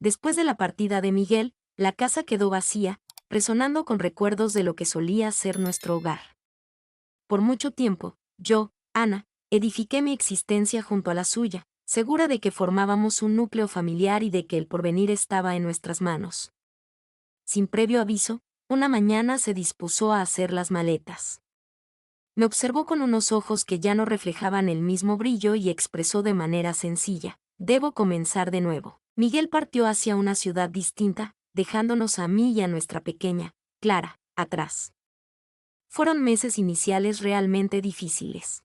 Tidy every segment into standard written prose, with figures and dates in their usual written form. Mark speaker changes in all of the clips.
Speaker 1: Después de la partida de Miguel, la casa quedó vacía, resonando con recuerdos de lo que solía ser nuestro hogar. Por mucho tiempo, yo, Ana, edifiqué mi existencia junto a la suya, segura de que formábamos un núcleo familiar y de que el porvenir estaba en nuestras manos. Sin previo aviso, una mañana se dispuso a hacer las maletas. Me observó con unos ojos que ya no reflejaban el mismo brillo y expresó de manera sencilla: debo comenzar de nuevo. Miguel partió hacia una ciudad distinta, dejándonos a mí y a nuestra pequeña, Clara, atrás. Fueron meses iniciales realmente difíciles.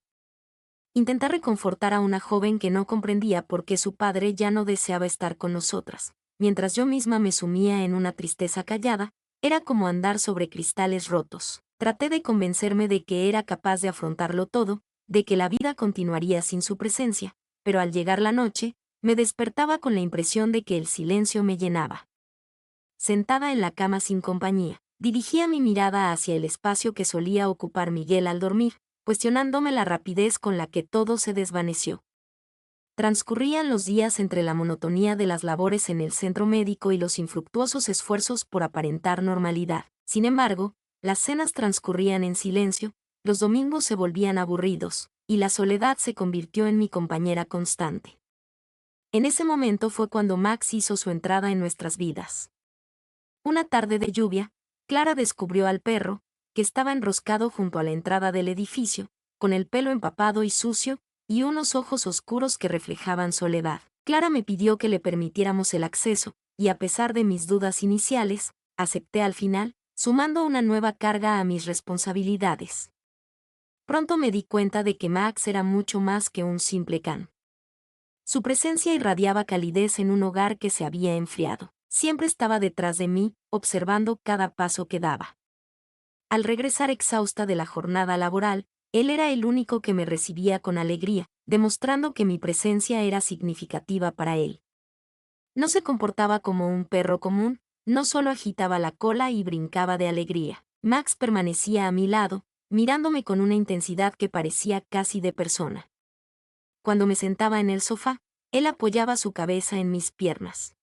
Speaker 1: Intentar reconfortar a una joven que no comprendía por qué su padre ya no deseaba estar con nosotras, mientras yo misma me sumía en una tristeza callada, era como andar sobre cristales rotos. Traté de convencerme de que era capaz de afrontarlo todo, de que la vida continuaría sin su presencia, pero al llegar la noche, me despertaba con la impresión de que el silencio me llenaba. Sentada en la cama sin compañía, dirigía mi mirada hacia el espacio que solía ocupar Miguel al dormir, cuestionándome la rapidez con la que todo se desvaneció. Transcurrían los días entre la monotonía de las labores en el centro médico y los infructuosos esfuerzos por aparentar normalidad. Sin embargo, las cenas transcurrían en silencio, los domingos se volvían aburridos, y la soledad se convirtió en mi compañera constante. En ese momento fue cuando Max hizo su entrada en nuestras vidas. Una tarde de lluvia, Clara descubrió al perro, que estaba enroscado junto a la entrada del edificio, con el pelo empapado y sucio, y unos ojos oscuros que reflejaban soledad. Clara me pidió que le permitiéramos el acceso, y a pesar de mis dudas iniciales, acepté al final, sumando una nueva carga a mis responsabilidades. Pronto me di cuenta de que Max era mucho más que un simple can. Su presencia irradiaba calidez en un hogar que se había enfriado. Siempre estaba detrás de mí, observando cada paso que daba. Al regresar exhausta de la jornada laboral, él era el único que me recibía con alegría, demostrando que mi presencia era significativa para él. No se comportaba como un perro común, no solo agitaba la cola y brincaba de alegría. Max permanecía a mi lado, mirándome con una intensidad que parecía casi de persona. Cuando me sentaba en el sofá, él apoyaba su cabeza en mis piernas.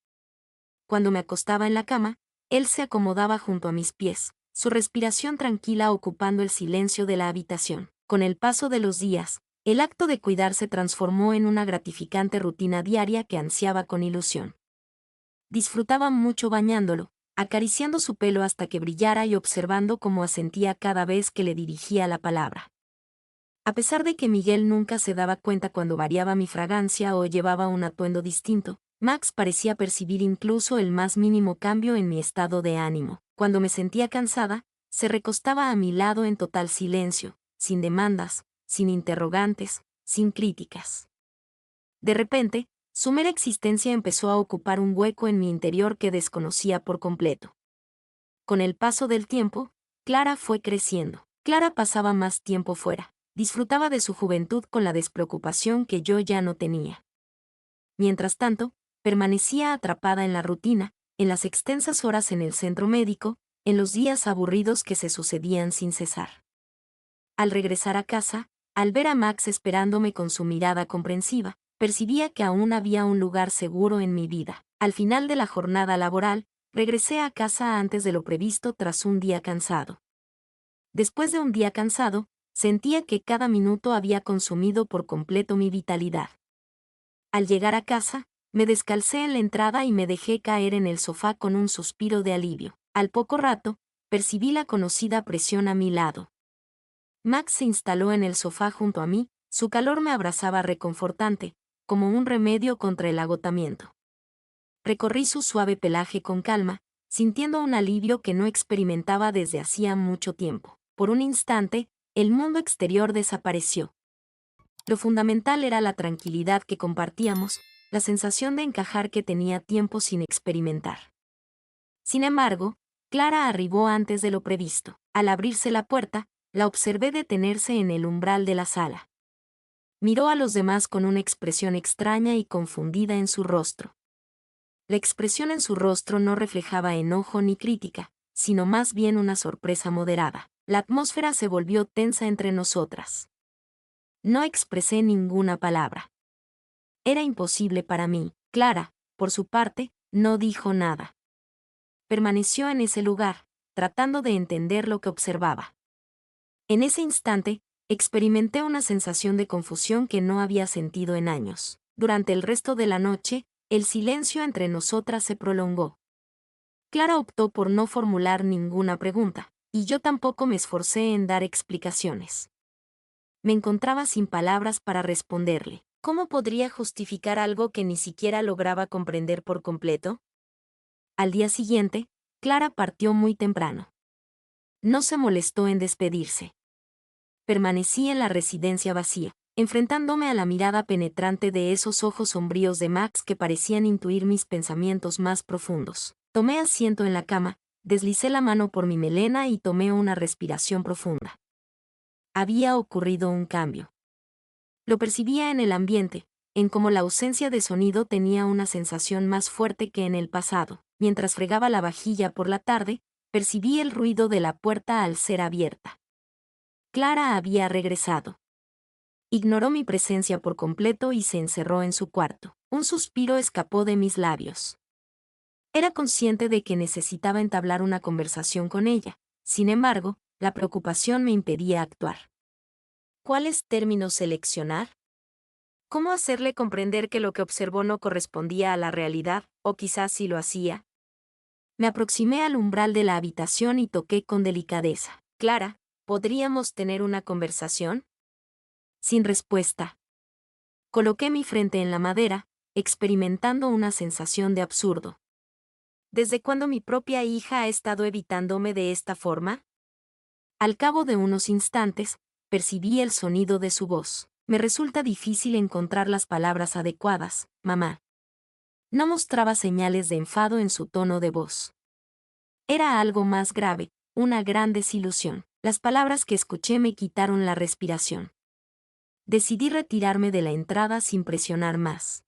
Speaker 1: Cuando me acostaba en la cama, él se acomodaba junto a mis pies, su respiración tranquila ocupando el silencio de la habitación. Con el paso de los días, el acto de cuidar se transformó en una gratificante rutina diaria que ansiaba con ilusión. Disfrutaba mucho bañándolo, acariciando su pelo hasta que brillara y observando cómo asentía cada vez que le dirigía la palabra. A pesar de que Miguel nunca se daba cuenta cuando variaba mi fragancia o llevaba un atuendo distinto, Max parecía percibir incluso el más mínimo cambio en mi estado de ánimo. Cuando me sentía cansada, se recostaba a mi lado en total silencio, sin demandas, sin interrogantes, sin críticas. De repente, su mera existencia empezó a ocupar un hueco en mi interior que desconocía por completo. Con el paso del tiempo, Clara fue creciendo. Clara pasaba más tiempo fuera. Disfrutaba de su juventud con la despreocupación que yo ya no tenía. Mientras tanto, permanecía atrapada en la rutina, en las extensas horas en el centro médico, en los días aburridos que se sucedían sin cesar. Al regresar a casa, al ver a Max esperándome con su mirada comprensiva, percibía que aún había un lugar seguro en mi vida. Al final de la jornada laboral, regresé a casa antes de lo previsto tras un día cansado. Después de un día cansado, sentía que cada minuto había consumido por completo mi vitalidad. Al llegar a casa, me descalcé en la entrada y me dejé caer en el sofá con un suspiro de alivio. Al poco rato, percibí la conocida presión a mi lado. Max se instaló en el sofá junto a mí, su calor me abrazaba reconfortante, como un remedio contra el agotamiento. Recorrí su suave pelaje con calma, sintiendo un alivio que no experimentaba desde hacía mucho tiempo. Por un instante, el mundo exterior desapareció. Lo fundamental era la tranquilidad que compartíamos, la sensación de encajar que tenía tiempo sin experimentar. Sin embargo, Clara arribó antes de lo previsto. Al abrirse la puerta, la observé detenerse en el umbral de la sala. Miró a los demás con una expresión extraña y confundida en su rostro. La expresión en su rostro no reflejaba enojo ni crítica, sino más bien una sorpresa moderada. La atmósfera se volvió tensa entre nosotras. No expresé ninguna palabra. Era imposible para mí. Clara, por su parte, No dijo nada. Permaneció en ese lugar, tratando de entender lo que observaba. En ese instante, experimenté una sensación de confusión que no había sentido en años. Durante el resto de la noche, el silencio entre nosotras se prolongó. Clara optó por no formular ninguna pregunta, y yo tampoco me esforcé en dar explicaciones. Me encontraba sin palabras para responderle. ¿Cómo podría justificar algo que ni siquiera lograba comprender por completo? Al día siguiente, Clara partió muy temprano. No se molestó en despedirse. Permanecí en la residencia vacía, enfrentándome a la mirada penetrante de esos ojos sombríos de Max que parecían intuir mis pensamientos más profundos. Tomé asiento en la cama, deslicé la mano por mi melena y tomé una respiración profunda. Había ocurrido un cambio. Lo percibía en el ambiente, en cómo la ausencia de sonido tenía una sensación más fuerte que en el pasado. Mientras fregaba la vajilla por la tarde, percibí el ruido de la puerta al ser abierta. Clara había regresado. Ignoró mi presencia por completo y se encerró en su cuarto. Un suspiro escapó de mis labios. Era consciente de que necesitaba entablar una conversación con ella. Sin embargo, la preocupación me impedía actuar. ¿Cuáles términos seleccionar? ¿Cómo hacerle comprender que lo que observó no correspondía a la realidad, o quizás sí lo hacía? Me aproximé al umbral de la habitación y toqué con delicadeza. Clara, ¿podríamos tener una conversación? Sin respuesta. Coloqué mi frente en la madera, experimentando una sensación de absurdo. ¿Desde cuándo mi propia hija ha estado evitándome de esta forma? Al cabo de unos instantes, percibí el sonido de su voz. Me resulta difícil encontrar las palabras adecuadas, mamá. No mostraba señales de enfado en su tono de voz. Era algo más grave, una gran desilusión. Las palabras que escuché me quitaron la respiración. Decidí retirarme de la entrada sin presionar más.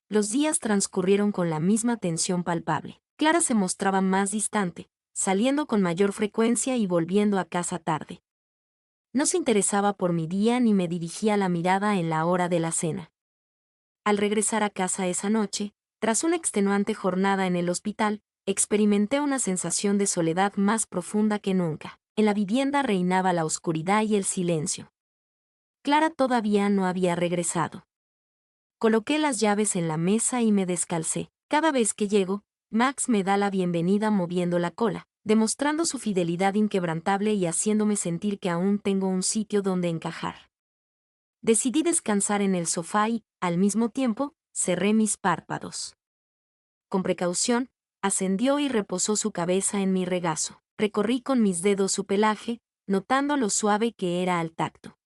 Speaker 1: Los días transcurrieron con la misma tensión palpable. Clara se mostraba más distante, saliendo con mayor frecuencia y volviendo a casa tarde. No se interesaba por mi día ni me dirigía la mirada en la hora de la cena. Al regresar a casa esa noche, tras una extenuante jornada en el hospital, experimenté una sensación de soledad más profunda que nunca. En la vivienda reinaba la oscuridad y el silencio. Clara todavía no había regresado. Coloqué las llaves en la mesa y me descalcé. Cada vez que llego, Max me da la bienvenida moviendo la cola, demostrando su fidelidad inquebrantable y haciéndome sentir que aún tengo un sitio donde encajar. Decidí descansar en el sofá y, al mismo tiempo, cerré mis párpados. Con precaución, ascendió y reposó su cabeza en mi regazo. Recorrí con mis dedos su pelaje, notando lo suave que era al tacto.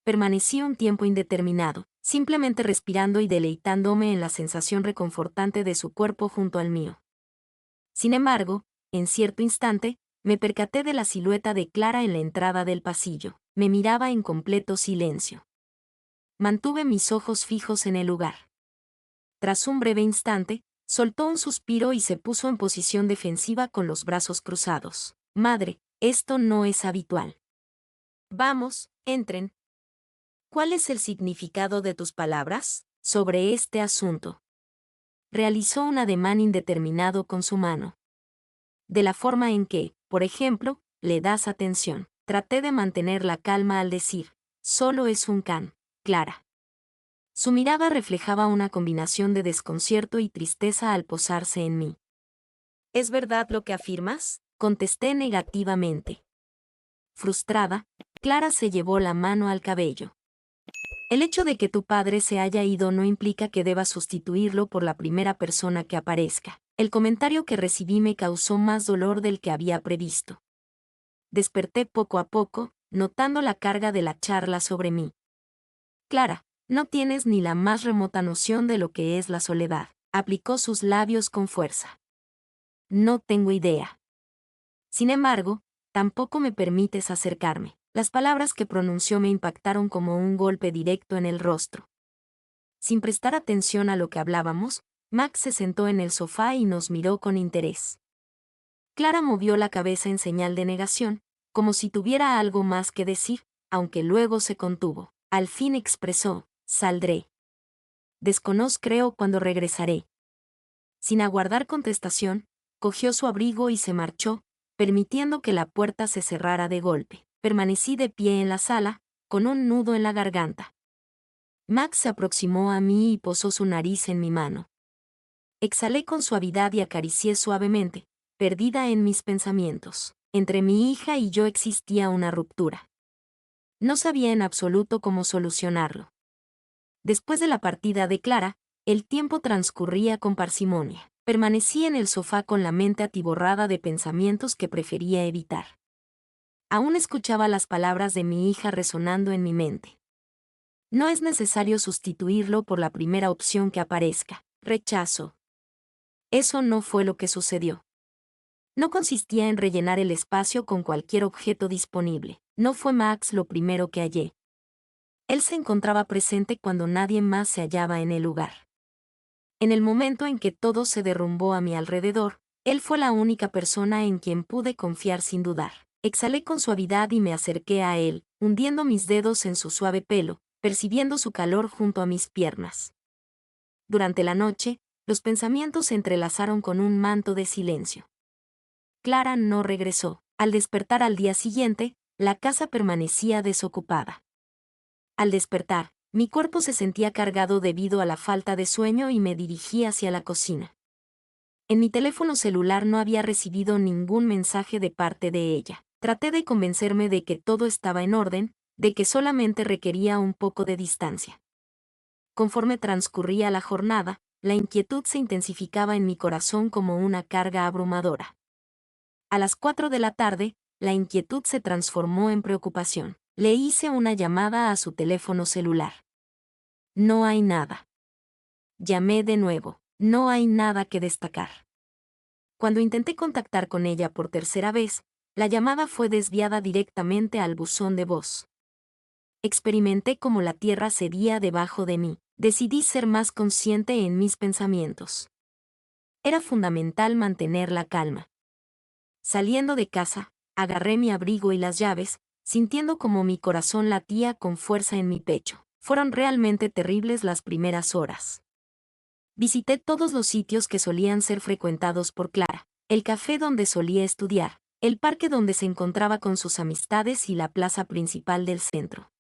Speaker 1: Permanecí un tiempo indeterminado, simplemente respirando y deleitándome en la sensación reconfortante de su cuerpo junto al mío. Sin embargo, en cierto instante, me percaté de la silueta de Clara en la entrada del pasillo. Me miraba en completo silencio. Mantuve mis ojos fijos en el lugar. Tras un breve instante, soltó un suspiro y se puso en posición defensiva con los brazos cruzados. Madre, esto no es habitual. Vamos, entren. ¿Cuál es el significado de tus palabras sobre este asunto? Realizó un ademán indeterminado con su mano. De la forma en que, por ejemplo, le das atención. Traté de mantener la calma al decir, solo es un can, Clara. Su mirada reflejaba una combinación de desconcierto y tristeza al posarse en mí. ¿Es verdad lo que afirmas? Contesté negativamente. Frustrada, Clara se llevó la mano al cabello. El hecho de que tu padre se haya ido no implica que debas sustituirlo por la primera persona que aparezca. El comentario que recibí me causó más dolor del que había previsto. Desperté poco a poco, notando la carga de la charla sobre mí. Clara, no tienes ni la más remota noción de lo que es la soledad. Aplicó sus labios con fuerza. No tengo idea. Sin embargo, tampoco me permites acercarme. Las palabras que pronunció me impactaron como un golpe directo en el rostro. Sin prestar atención a lo que hablábamos, Max se sentó en el sofá y nos miró con interés. Clara movió la cabeza en señal de negación, como si tuviera algo más que decir, aunque luego se contuvo. Al fin expresó, saldré. Creo cuando regresaré. Sin aguardar contestación, cogió su abrigo y se marchó, permitiendo que la puerta se cerrara de golpe. Permanecí de pie en la sala, con un nudo en la garganta. Max se aproximó a mí y posó su nariz en mi mano. Exhalé con suavidad y acaricié suavemente, perdida en mis pensamientos. Entre mi hija y yo existía una ruptura. No sabía en absoluto cómo solucionarlo. Después de la partida de Clara, el tiempo transcurría con parsimonia. Permanecí en el sofá con la mente atiborrada de pensamientos que prefería evitar. Aún escuchaba las palabras de mi hija resonando en mi mente. No es necesario sustituirlo por la primera opción que aparezca. Rechazo. Eso no fue lo que sucedió. No consistía en rellenar el espacio con cualquier objeto disponible. No fue Max lo primero que hallé. Él se encontraba presente cuando nadie más se hallaba en el lugar. En el momento en que todo se derrumbó a mi alrededor, él fue la única persona en quien pude confiar sin dudar. Exhalé con suavidad y me acerqué a él, hundiendo mis dedos en su suave pelo, percibiendo su calor junto a mis piernas. Durante la noche, los pensamientos se entrelazaron con un manto de silencio. Clara no regresó. Al despertar al día siguiente, la casa permanecía desocupada. Al despertar, mi cuerpo se sentía cargado debido a la falta de sueño y me dirigí hacia la cocina. En mi teléfono celular no había recibido ningún mensaje de parte de ella. Traté de convencerme de que todo estaba en orden, de que solamente requería un poco de distancia. Conforme transcurría la jornada, la inquietud se intensificaba en mi corazón como una carga abrumadora. A las 4 de la tarde, la inquietud se transformó en preocupación. Le hice una llamada a su teléfono celular. No hay nada. Llamé de nuevo. No hay nada que destacar. Cuando intenté contactar con ella por tercera vez, la llamada fue desviada directamente al buzón de voz. Experimenté cómo la tierra cedía debajo de mí. Decidí ser más consciente en mis pensamientos. Era fundamental mantener la calma. Saliendo de casa, agarré mi abrigo y las llaves, sintiendo como mi corazón latía con fuerza en mi pecho. Fueron realmente terribles las primeras horas. Visité todos los sitios que solían ser frecuentados por Clara, el café donde solía estudiar, el parque donde se encontraba con sus amistades y la plaza principal del centro.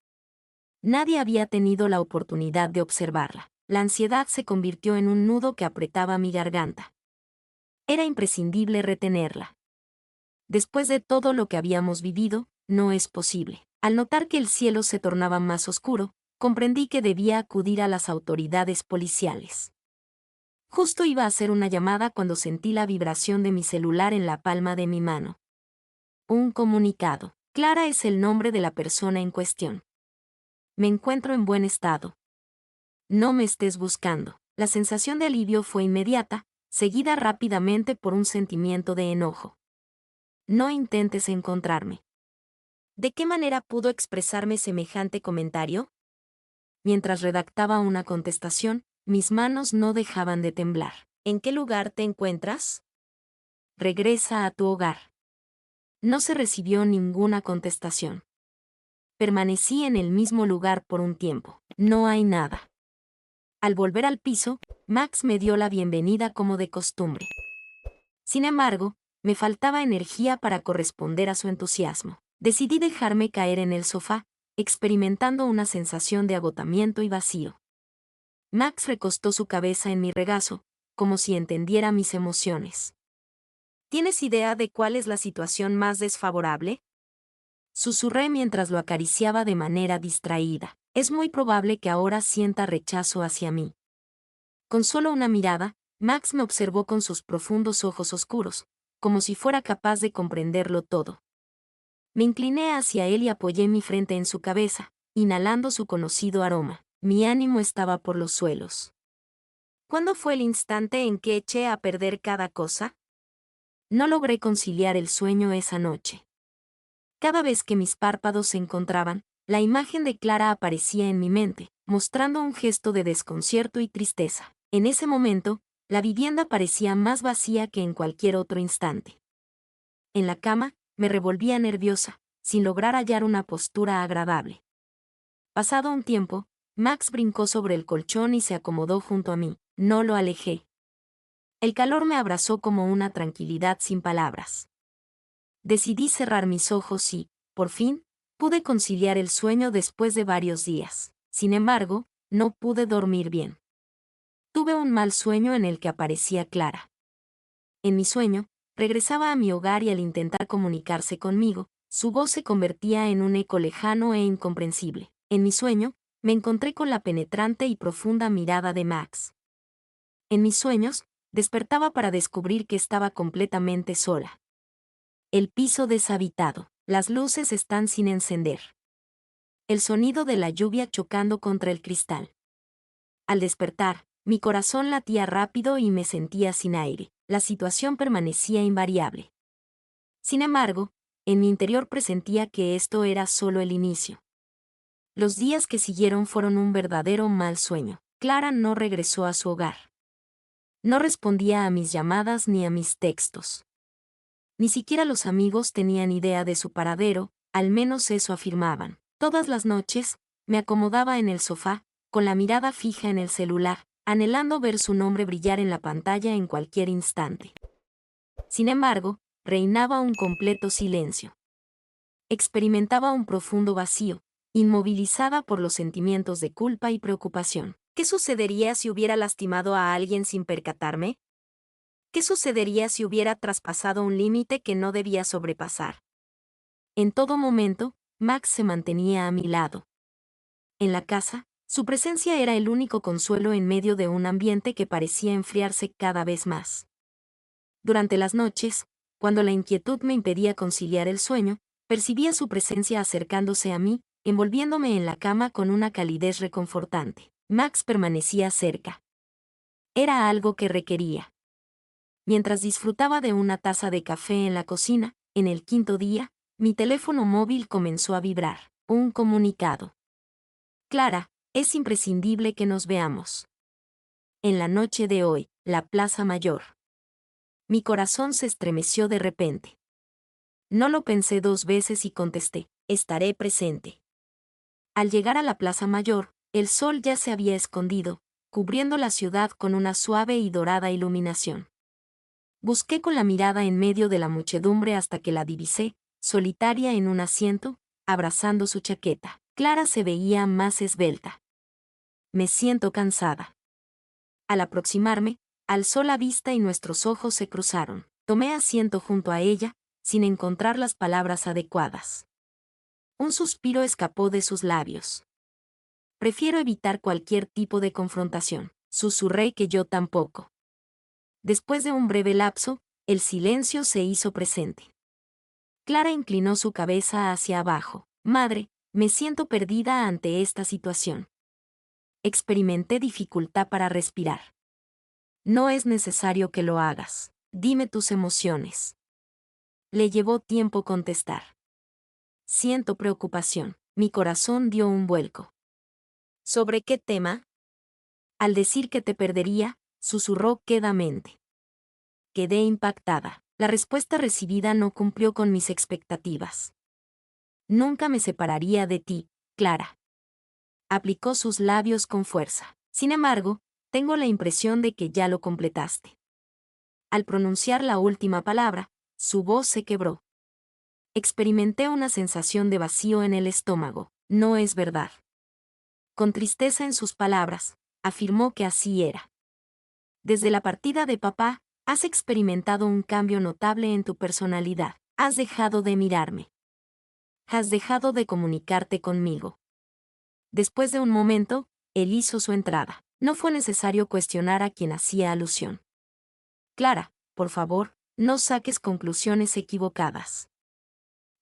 Speaker 1: Nadie había tenido la oportunidad de observarla. La ansiedad se convirtió en un nudo que apretaba mi garganta. Era imprescindible retenerla. Después de todo lo que habíamos vivido, no es posible. Al notar que el cielo se tornaba más oscuro, comprendí que debía acudir a las autoridades policiales. Justo iba a hacer una llamada cuando sentí la vibración de mi celular en la palma de mi mano. Un comunicado. Clara es el nombre de la persona en cuestión. Me encuentro en buen estado. No me estés buscando. La sensación de alivio fue inmediata, seguida rápidamente por un sentimiento de enojo. No intentes encontrarme. ¿De qué manera pudo expresarme semejante comentario? Mientras redactaba una contestación, mis manos no dejaban de temblar. ¿En qué lugar te encuentras? Regresa a tu hogar. No se recibió ninguna contestación. Permanecí en el mismo lugar por un tiempo. No hay nada. Al volver al piso, Max me dio la bienvenida como de costumbre. Sin embargo, me faltaba energía para corresponder a su entusiasmo. Decidí dejarme caer en el sofá, experimentando una sensación de agotamiento y vacío. Max recostó su cabeza en mi regazo, como si entendiera mis emociones. ¿Tienes idea de cuál es la situación más desfavorable? Susurré mientras lo acariciaba de manera distraída. Es muy probable que ahora sienta rechazo hacia mí. Con solo una mirada, Max me observó con sus profundos ojos oscuros, como si fuera capaz de comprenderlo todo. Me incliné hacia él y apoyé mi frente en su cabeza, inhalando su conocido aroma. Mi ánimo estaba por los suelos. ¿Cuándo fue el instante en que eché a perder cada cosa? No logré conciliar el sueño esa noche. Cada vez que mis párpados se encontraban, la imagen de Clara aparecía en mi mente, mostrando un gesto de desconcierto y tristeza. En ese momento, la vivienda parecía más vacía que en cualquier otro instante. En la cama, me revolvía nerviosa, sin lograr hallar una postura agradable. Pasado un tiempo, Max brincó sobre el colchón y se acomodó junto a mí. No lo alejé. El calor me abrazó como una tranquilidad sin palabras. Decidí cerrar mis ojos y, por fin, pude conciliar el sueño después de varios días. Sin embargo, no pude dormir bien. Tuve un mal sueño en el que aparecía Clara. En mi sueño, regresaba a mi hogar y al intentar comunicarse conmigo, su voz se convertía en un eco lejano e incomprensible. En mi sueño, me encontré con la penetrante y profunda mirada de Max. En mis sueños, despertaba para descubrir que estaba completamente sola. El piso deshabitado, las luces están sin encender. El sonido de la lluvia chocando contra el cristal. Al despertar, mi corazón latía rápido y me sentía sin aire. La situación permanecía invariable. Sin embargo, en mi interior presentía que esto era solo el inicio. Los días que siguieron fueron un verdadero mal sueño. Clara no regresó a su hogar. No respondía a mis llamadas ni a mis textos. Ni siquiera los amigos tenían idea de su paradero, al menos eso afirmaban. Todas las noches, me acomodaba en el sofá, con la mirada fija en el celular, anhelando ver su nombre brillar en la pantalla en cualquier instante. Sin embargo, reinaba un completo silencio. Experimentaba un profundo vacío, inmovilizada por los sentimientos de culpa y preocupación. ¿Qué sucedería si hubiera lastimado a alguien sin percatarme? ¿Qué sucedería si hubiera traspasado un límite que no debía sobrepasar? En todo momento, Max se mantenía a mi lado. En la casa, su presencia era el único consuelo en medio de un ambiente que parecía enfriarse cada vez más. Durante las noches, cuando la inquietud me impedía conciliar el sueño, percibía su presencia acercándose a mí, envolviéndome en la cama con una calidez reconfortante. Max permanecía cerca. Era algo que requería. Mientras disfrutaba de una taza de café en la cocina, en el quinto día, mi teléfono móvil comenzó a vibrar. Un comunicado. Clara, es imprescindible que nos veamos. En la noche de hoy, la Plaza Mayor. Mi corazón se estremeció de repente. No lo pensé dos veces y contesté, estaré presente. Al llegar a la Plaza Mayor, el sol ya se había escondido, cubriendo la ciudad con una suave y dorada iluminación. Busqué con la mirada en medio de la muchedumbre hasta que la divisé, solitaria en un asiento, abrazando su chaqueta. Clara se veía más esbelta. Me siento cansada. Al aproximarme, alzó la vista y nuestros ojos se cruzaron. Tomé asiento junto a ella, sin encontrar las palabras adecuadas. Un suspiro escapó de sus labios. Prefiero evitar cualquier tipo de confrontación, susurré que yo tampoco. Después de un breve lapso, el silencio se hizo presente. Clara inclinó su cabeza hacia abajo. Madre, me siento perdida ante esta situación. Experimenté dificultad para respirar. No es necesario que lo hagas. Dime tus emociones. Le llevó tiempo contestar. Siento preocupación. Mi corazón dio un vuelco. ¿Sobre qué tema? Al decir que te perdería, susurró quedamente. Quedé impactada. La respuesta recibida no cumplió con mis expectativas. Nunca me separaría de ti, Clara. Aplicó sus labios con fuerza. Sin embargo, tengo la impresión de que ya lo completaste. Al pronunciar la última palabra, su voz se quebró. Experimenté una sensación de vacío en el estómago. No es verdad. Con tristeza en sus palabras, afirmó que así era. Desde la partida de papá, has experimentado un cambio notable en tu personalidad. Has dejado de mirarme. Has dejado de comunicarte conmigo. Después de un momento, él hizo su entrada. No fue necesario cuestionar a quien hacía alusión. Clara, por favor, no saques conclusiones equivocadas.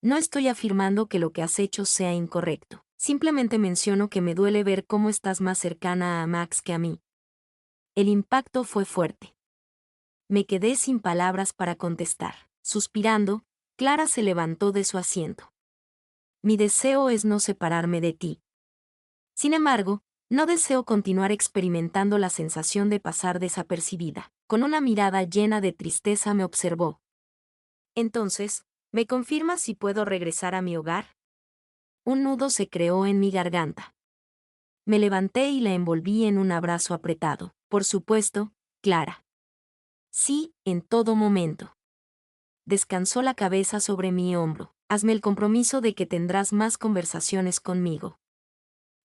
Speaker 1: No estoy afirmando que lo que has hecho sea incorrecto. Simplemente menciono que me duele ver cómo estás más cercana a Max que a mí. El impacto fue fuerte. Me quedé sin palabras para contestar. Suspirando, Clara se levantó de su asiento. Mi deseo es no separarme de ti. Sin embargo, no deseo continuar experimentando la sensación de pasar desapercibida. Con una mirada llena de tristeza me observó. Entonces, ¿me confirmas si puedo regresar a mi hogar? Un nudo se creó en mi garganta. Me levanté y la envolví en un abrazo apretado. Por supuesto, Clara. Sí, en todo momento. Descansó la cabeza sobre mi hombro. Hazme el compromiso de que tendrás más conversaciones conmigo.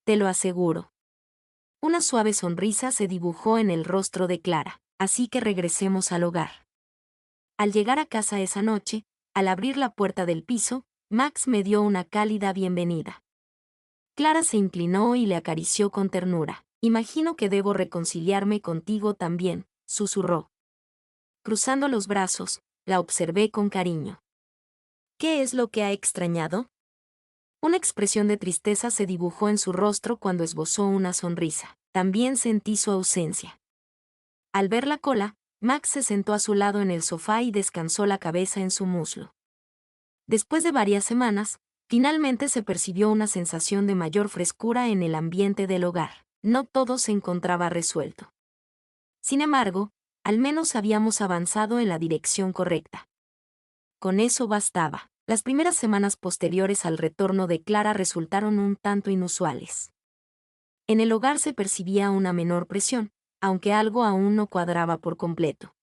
Speaker 1: Te lo aseguro. Una suave sonrisa se dibujó en el rostro de Clara, así que regresemos al hogar. Al llegar a casa esa noche, al abrir la puerta del piso, Max me dio una cálida bienvenida. Clara se inclinó y le acarició con ternura. Imagino que debo reconciliarme contigo también, susurró. Cruzando los brazos, la observé con cariño. ¿Qué es lo que ha extrañado? Una expresión de tristeza se dibujó en su rostro cuando esbozó una sonrisa. También sentí su ausencia. Al ver la cola, Max se sentó a su lado en el sofá y descansó la cabeza en su muslo. Después de varias semanas, finalmente se percibió una sensación de mayor frescura en el ambiente del hogar. No todo se encontraba resuelto. Sin embargo, al menos habíamos avanzado en la dirección correcta. Con eso bastaba. Las primeras semanas posteriores al retorno de Clara resultaron un tanto inusuales. En el hogar se percibía una menor presión, aunque algo aún no cuadraba por completo.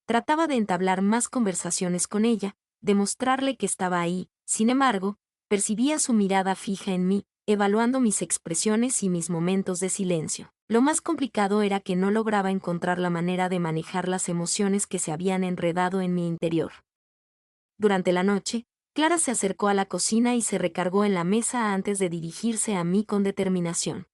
Speaker 1: Trataba de entablar más conversaciones con ella, de mostrarle que estaba ahí, sin embargo, percibía su mirada fija en mí, evaluando mis expresiones y mis momentos de silencio. Lo más complicado era que no lograba encontrar la manera de manejar las emociones que se habían enredado en mi interior. Durante la noche, Clara se acercó a la cocina y se recargó en la mesa antes de dirigirse a mí con determinación.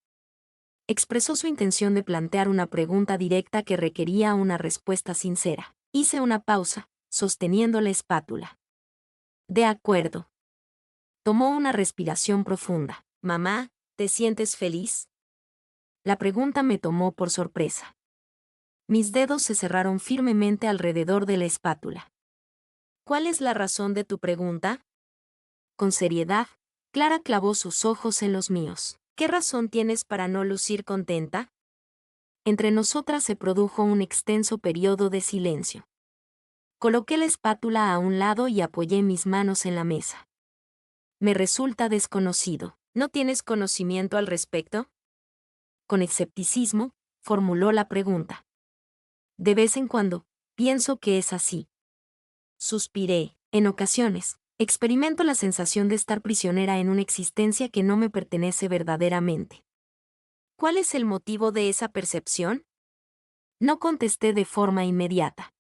Speaker 1: Expresó su intención de plantear una pregunta directa que requería una respuesta sincera. Hice una pausa, sosteniendo la espátula. De acuerdo. Tomó una respiración profunda. Mamá, ¿te sientes feliz? La pregunta me tomó por sorpresa. Mis dedos se cerraron firmemente alrededor de la espátula. ¿Cuál es la razón de tu pregunta? Con seriedad, Clara clavó sus ojos en los míos. ¿Qué razón tienes para no lucir contenta? Entre nosotras se produjo un extenso periodo de silencio. Coloqué la espátula a un lado y apoyé mis manos en la mesa. Me resulta desconocido. ¿No tienes conocimiento al respecto? Con escepticismo, formuló la pregunta. De vez en cuando, pienso que es así. Suspiré. En ocasiones, experimento la sensación de estar prisionera en una existencia que no me pertenece verdaderamente. ¿Cuál es el motivo de esa percepción? No contesté de forma inmediata.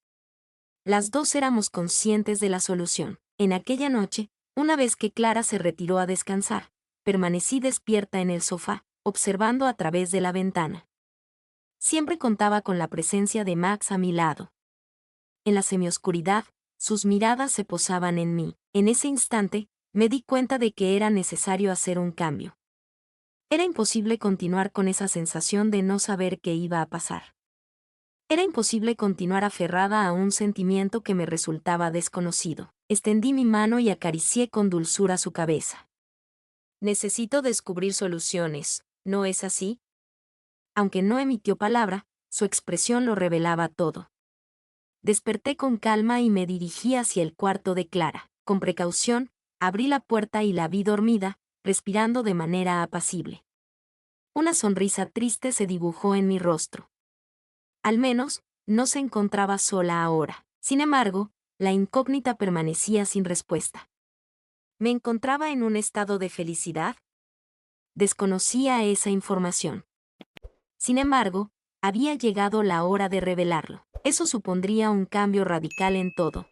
Speaker 1: Las dos éramos conscientes de la solución. En aquella noche, una vez que Clara se retiró a descansar, permanecí despierta en el sofá, observando a través de la ventana. Siempre contaba con la presencia de Max a mi lado. En la semioscuridad, sus miradas se posaban en mí. En ese instante, me di cuenta de que era necesario hacer un cambio. Era imposible continuar con esa sensación de no saber qué iba a pasar. Era imposible continuar aferrada a un sentimiento que me resultaba desconocido. Extendí mi mano y acaricié con dulzura su cabeza. Necesito descubrir soluciones, ¿no es así? Aunque no emitió palabra, su expresión lo revelaba todo. Desperté con calma y me dirigí hacia el cuarto de Clara. Con precaución, abrí la puerta y la vi dormida, respirando de manera apacible. Una sonrisa triste se dibujó en mi rostro. Al menos, no se encontraba sola ahora. Sin embargo, la incógnita permanecía sin respuesta. ¿Me encontraba en un estado de felicidad? Desconocía esa información. Sin embargo, había llegado la hora de revelarlo. Eso supondría un cambio radical en todo.